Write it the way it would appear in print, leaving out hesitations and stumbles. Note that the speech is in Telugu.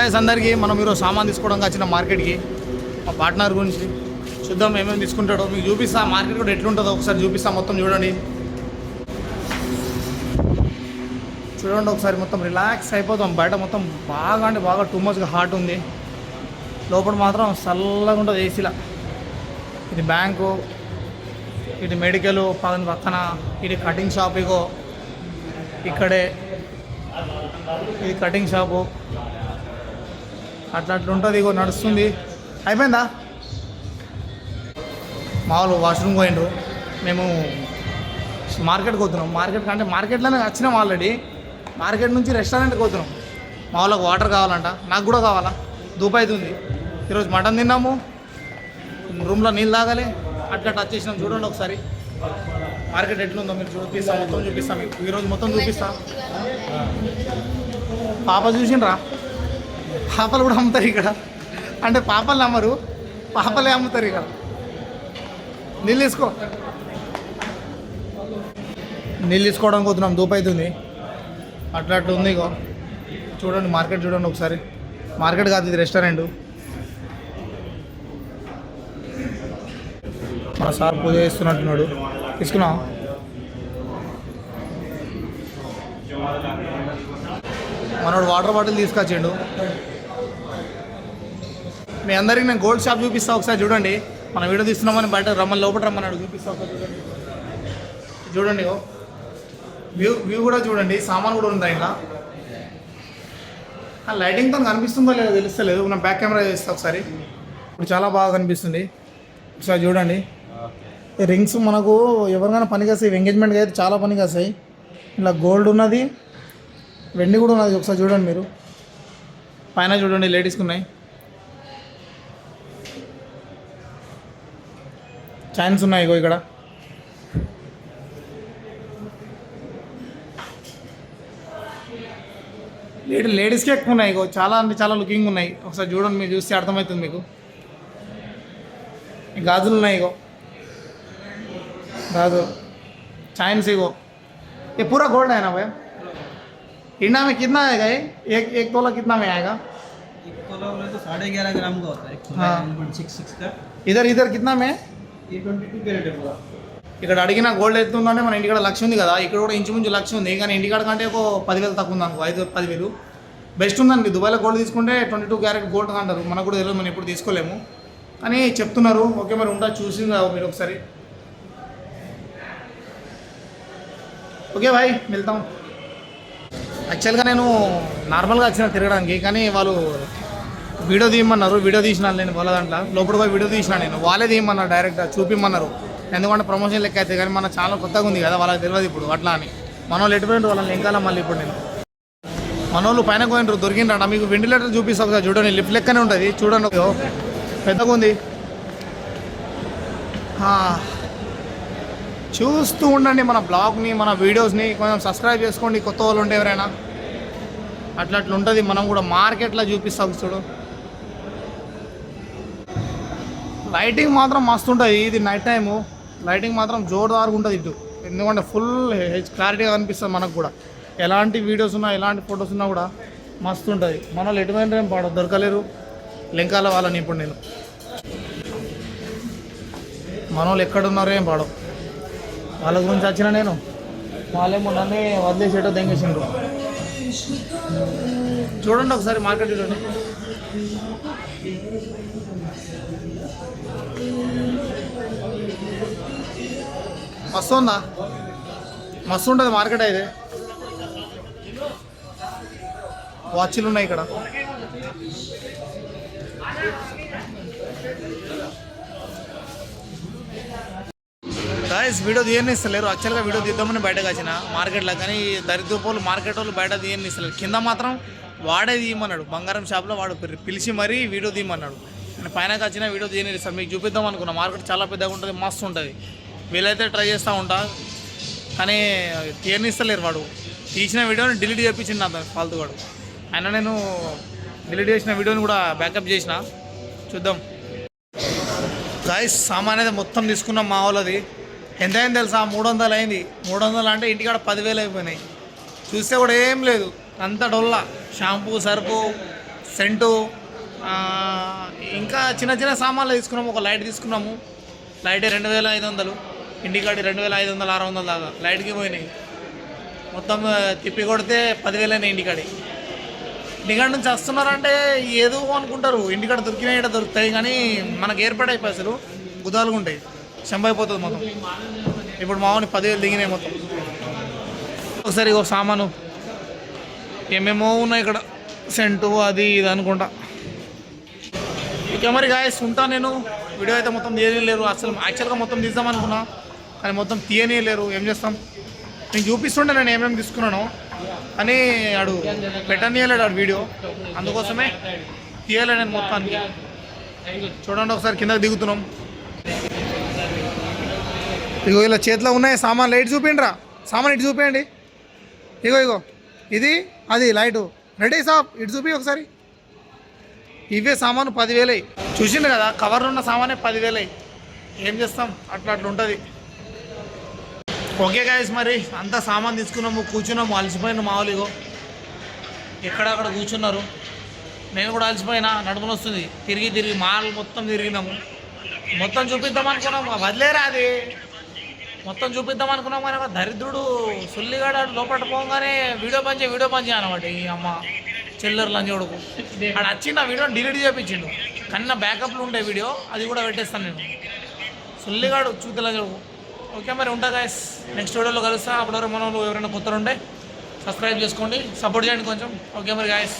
గాయస్ అందరికీ మనం ఈరోజు సామాన్ తీసుకోవడానికి వచ్చిన మార్కెట్కి మా పార్ట్నర్ గురించి చూద్దాం ఏమేమి తీసుకుంటాడో మీకు చూపిస్తా. మార్కెట్ కూడా ఎట్లుంటుందో ఒకసారి చూపిస్తా. మొత్తం చూడండి ఒకసారి మొత్తం రిలాక్స్ అయిపోతాం. బయట మొత్తం బాగా అంటే బాగా టూ మచ్గా హాట్ ఉంది, లోపల మాత్రం చల్లగా ఉంటుంది ఏసీలా. ఇది బ్యాంకు, ఇది మెడికల్ పక్కన, ఇది కటింగ్ షాప్. ఇగో ఇక్కడే ఇది కటింగ్ షాపు, అట్లా ఉంటుంది. ఇగో నడుస్తుంది. అయిపోయిందా? మామూలు వాష్రూమ్ పోయిండ్రు. మేము మార్కెట్కి పోతున్నాం. మార్కెట్లోనే వచ్చినాం ఆల్రెడీ. మార్కెట్ నుంచి రెస్టారెంట్కి పోతున్నాం. మా వాళ్ళకి వాటర్ కావాలంట, నాకు కూడా కావాలా. దూపు అవుతుంది. ఈరోజు మటన్ తిన్నాము, రూమ్లో నీళ్ళు తాగాలి. అట్లా టచ్ చేసినాం. చూడండి ఒకసారి మార్కెట్ ఎట్లుందో మీరు చూపిస్తాం. మొత్తం చూపిస్తాం మీకు ఈరోజు, మొత్తం చూపిస్తా. పాప చూసిండ్రా? పాపలు కూడా అమ్ముతారు ఇక్కడ. అంటే పాపలు అమ్మరు, పాపలే అమ్ముతారు ఇక్కడ. నీళ్ళు తీసుకో. నీళ్ళు తీసుకోవడానికి పోతున్నాం. దూపు అవుతుంది. అట్లా ఉంది. ఇగో చూడండి మార్కెట్ చూడండి ఒకసారి. మార్కెట్ కాదు, ఇది రెస్టారెంట్. మా సార్ పూజ చేస్తున్నట్టున్నాడు. తీసుకున్నాం. మనోడు వాటర్ బాటిల్ తీసుకొచ్చిండు. మీ అందరికీ నేను గోల్డ్ షాప్ చూపిస్తా. ఒకసారి చూడండి. మన వీడియో తీస్తున్నామని బయట రమ్మని లోపల రమ్మన్నాడు. చూపిస్తా ఒకసారి చూడండి. చూడండి వ్యూ కూడా చూడండి. సామాన్ కూడా ఉంది ఇంకా. లైటింగ్తో కనిపిస్తుందో లేదో తెలుస్తలేదు. నా బ్యాక్ కెమెరా చేస్తా ఒకసారి. ఇప్పుడు చాలా బాగా కనిపిస్తుంది. ఒకసారి చూడండి. రింగ్స్ మనకు ఎవరికైనా పనికి వస్తాయి. ఎంగేజ్మెంట్కి అయితే చాలా పనికి వస్తాయి. ఇలా గోల్డ్ ఉన్నది, వెండి కూడా ఉన్నది. ఒకసారి చూడండి మీరు. పైన చూడండి లేడీస్కి ఉన్నాయి. చైన్స్ ఉన్నాయి. ఇగో ఇక్కడ లేడీస్కి ఎక్కువ ఉన్నాయి. ఇగో చాలా అంటే చాలా లుకింగ్ ఉన్నాయి. ఒకసారి చూడండి, మీరు చూస్తే అర్థమవుతుంది మీకు. గాజులు ఉన్నాయి. ఇగో गाजर चाइन्स वो ये पूरा गोल्ड है ना भैया? इंडिया में कितना आएगा ये? एक तोला कितना में आएगा? एक तोला तो 11.5 ग्राम का होता है। हाँ 1.66 का। इधर कितना में? ये 22 कैरेट है पूरा। ఇక్కడ అడిగిన గోల్డ్ ఎత్తుందంటే మన ఇంటికాడ లక్ష ఉంది కదా, ఇక్కడ కూడా ఇంచుమించు లక్ష ఉంది. కానీ ఇంటికాడ కంటే ఒక 10,000 తక్కువ ఉంది అనుకో, 5-10,000 బెస్ట్ ఉందండి. దుబాయ్లో గోల్డ్ తీసుకుంటే 22 క్యారెట్ గోల్డ్ అంటారు. మనకు కూడా తెలియదు, మనం ఎప్పుడు తీసుకోలేము కానీ చెప్తున్నారు. ఓకే మరి ఉంటా, చూసింది మీరు ఒకసారి. ఓకే భాయ్ వెళ్తాం. యాక్చువల్గా నేను నార్మల్గా వచ్చిన తిరగడానికి, కానీ వాళ్ళు వీడియో తీయమన్నారు. వీడియో తీసిన నేను వాళ్ళ దాంట్లో లోపల పోయి వీడియో తీసిన నేను. వాళ్ళే తీయమన్నారు, డైరెక్ట్గా చూపిమ్మన్నారు. ఎందుకంటే ప్రమోషన్ లెక్క అయితే, కానీ మన ఛానల్ కొత్తగా ఉంది కదా, వాళ్ళకి తెలియదు ఇప్పుడు అట్లా అని. మన వాళ్ళు ఎటుపోయిండ్రు, వాళ్ళని లింకాల మళ్ళీ ఇప్పుడు నేను మన వాళ్ళు పైన పోయినరు, దొరికిండ్రంట. మీకు వెంటిలేటర్ చూపిస్తాను కదా చూడండి. లిఫ్ట్ లెక్కనే ఉంటుంది చూడండి, పెద్దగా ఉంది. చూస్తూ ఉండండి మన బ్లాగ్ని, మన వీడియోస్ని. కొంచెం సబ్స్క్రైబ్ చేసుకోండి కొత్త వాళ్ళు ఉంటే ఎవరైనా. అట్లా ఉంటుంది. మనం కూడా మార్కెట్లో చూపిస్తాం చూడు. లైటింగ్ మాత్రం మస్తు ఉంటుంది. ఇది నైట్ టైము లైటింగ్ మాత్రం జోరుదారుగా ఉంటుంది ఇటు. ఎందుకంటే ఫుల్ క్లారిటీగా కనిపిస్తుంది మనకు కూడా. ఎలాంటి వీడియోస్ ఉన్నా, ఎలాంటి ఫొటోస్ ఉన్నా కూడా మస్తు ఉంటుంది. మన వాళ్ళు ఎటువంటి ఏం పాడో దొరకలేరు లింకాల వాళ్ళని. ఇప్పుడు నేను మన వాళ్ళు ఎక్కడున్నారో ఏం పాడో, వాళ్ళ గురించి వచ్చిన నేను. వాళ్ళేమో నన్నే వదిలేసేటో దెంగేసిండ్రు. చూడండి ఒకసారి మార్కెట్ చూడండి. మస్తు ఉందా? మస్తు ఉంటుంది మార్కెట్ అయితే. వాచ్లు ఉన్నాయి ఇక్కడ. గాయస్ వీడియో తీయని ఇస్తలేరు. యాక్చువల్గా వీడియో తీద్దామని బయటకు వచ్చిన మార్కెట్లో, కానీ దరిద్రపోలు మార్కెట్ వాళ్ళు బయట తీయని ఇస్తలేరు. కింద మాత్రం వాడే తీయమన్నాడు. బంగారం షాప్లో వాడు పిలిచి మరీ వీడియో తీయమన్నాడు. నేను పైనకి వచ్చిన వీడియో తీయని ఇస్తాను. మీకు చూపిద్దాం అనుకున్నా. మార్కెట్ చాలా పెద్దగా ఉంటుంది, మస్తు ఉంటుంది. వీలైతే ట్రై చేస్తూ ఉంటా, కానీ తీయని ఇస్తలేరు. వాడు తీసిన వీడియోని డిలీట్ చేయించింది నా ఫాల్తు వాడు. అయినా నేను డిలీట్ చేసిన వీడియోని కూడా బ్యాకప్ చేసిన. చూద్దాం గాయస్. సామాన్ అయితే మొత్తం తీసుకున్నాం మా వాళ్ళది. ఎంత అయింది తెలుసా? 300 అయింది. 300 అంటే ఇంటికాడ 10,000 అయిపోయినాయి. చూస్తే కూడా ఏం లేదు, అంత డొల్లా. షాంపూ, సర్పు, సెంటు, ఇంకా చిన్న చిన్న సామాన్లు తీసుకున్నాము. ఒక లైట్ తీసుకున్నాము. లైట్ 2500, ఇంటికాడి 2500, 600 దాకా లైట్కి పోయినాయి. మొత్తం తిప్పి కొడితే 10,000 అయినాయి ఇంటికాడి. ఇంటికాడ నుంచి వస్తున్నారంటే ఏదో అనుకుంటారు, ఇంటికాడ దొరికినాయి దొరుకుతాయి, కానీ మనకు ఏర్పడాయి పైసలు గుదాలుగా ఉంటాయి, అయిపోతుంది మొత్తం. ఇప్పుడు మామూలు 10,000 దిగినాయి మొత్తం. ఒకసారి ఒక సామాను ఏమేమో ఉన్నాయి ఇక్కడ, సెంటు అది ఇది అనుకుంటా. ఓకే మరి గాయస్, ఉంటాను నేను. వీడియో అయితే మొత్తం తీయలేరు అసలు. యాక్చువల్గా మొత్తం తీద్దాం అనుకున్నా, కానీ మొత్తం తీయలేరు. ఏం చేస్తాం, నేను చూపిస్తుండే నేను ఏమేమి తీసుకున్నాను, అని ఆడు పెట్టనీయలేడు ఆడు వీడియో. అందుకోసమే తీయలే నేను మొత్తానికి. చూడండి ఒకసారి కిందకి దిగుతున్నాం. ఇగో ఇలా చేతిలో ఉన్నాయి సామాన్. లైట్ చూపిండ్రా, సామాన్ ఇటు చూపించండి. ఇగో ఇది అది లైటు రెడీ సాబ్, ఇటు చూపి ఒకసారి. ఇవే సామాను 10,000. చూసిండు కదా, కవర్లో ఉన్న సామానే 10,000. ఏం చేస్తాం, అట్లా ఉంటుంది. ఓకే గాయస్, మరి అంతా సామాన్ తీసుకున్నాము, కూర్చున్నాము, అలసిపోయిన మామూలుగా ఎక్కడక్కడ కూర్చున్నారు. నేను కూడా అలసిపోయినా, నడుములు వస్తుంది. తిరిగి మాల్ మొత్తం తిరిగినాము. మొత్తం చూపిద్దాం అనుకున్నాము, వదిలేరా అది మొత్తం చూపిద్దాం అనుకున్నాం. కానీ ఒక దరిద్రుడు సుల్లిగాడు లోపల పోగానే వీడియో పంచే అనమాట. ఈ అమ్మ చిల్లర్ లంజోడుకు ఆడ వచ్చి నా వీడియోని డిలీట్ చేయించిండు. కానీ నా బ్యాకప్లు ఉంటాయి వీడియో, అది కూడా పెట్టేస్తాను నేను. సుల్లిగాడు చూతి లంజోడుకు. ఓకే మరి ఉంటా గాయస్, నెక్స్ట్ వీడియోలో కలుస్తా. అప్పటివరకు మనం ఎవరైనా కొత్తలు ఉంటే సబ్స్క్రైబ్ చేసుకోండి, సపోర్ట్ చేయండి కొంచెం. ఓకే మరి గాయస్.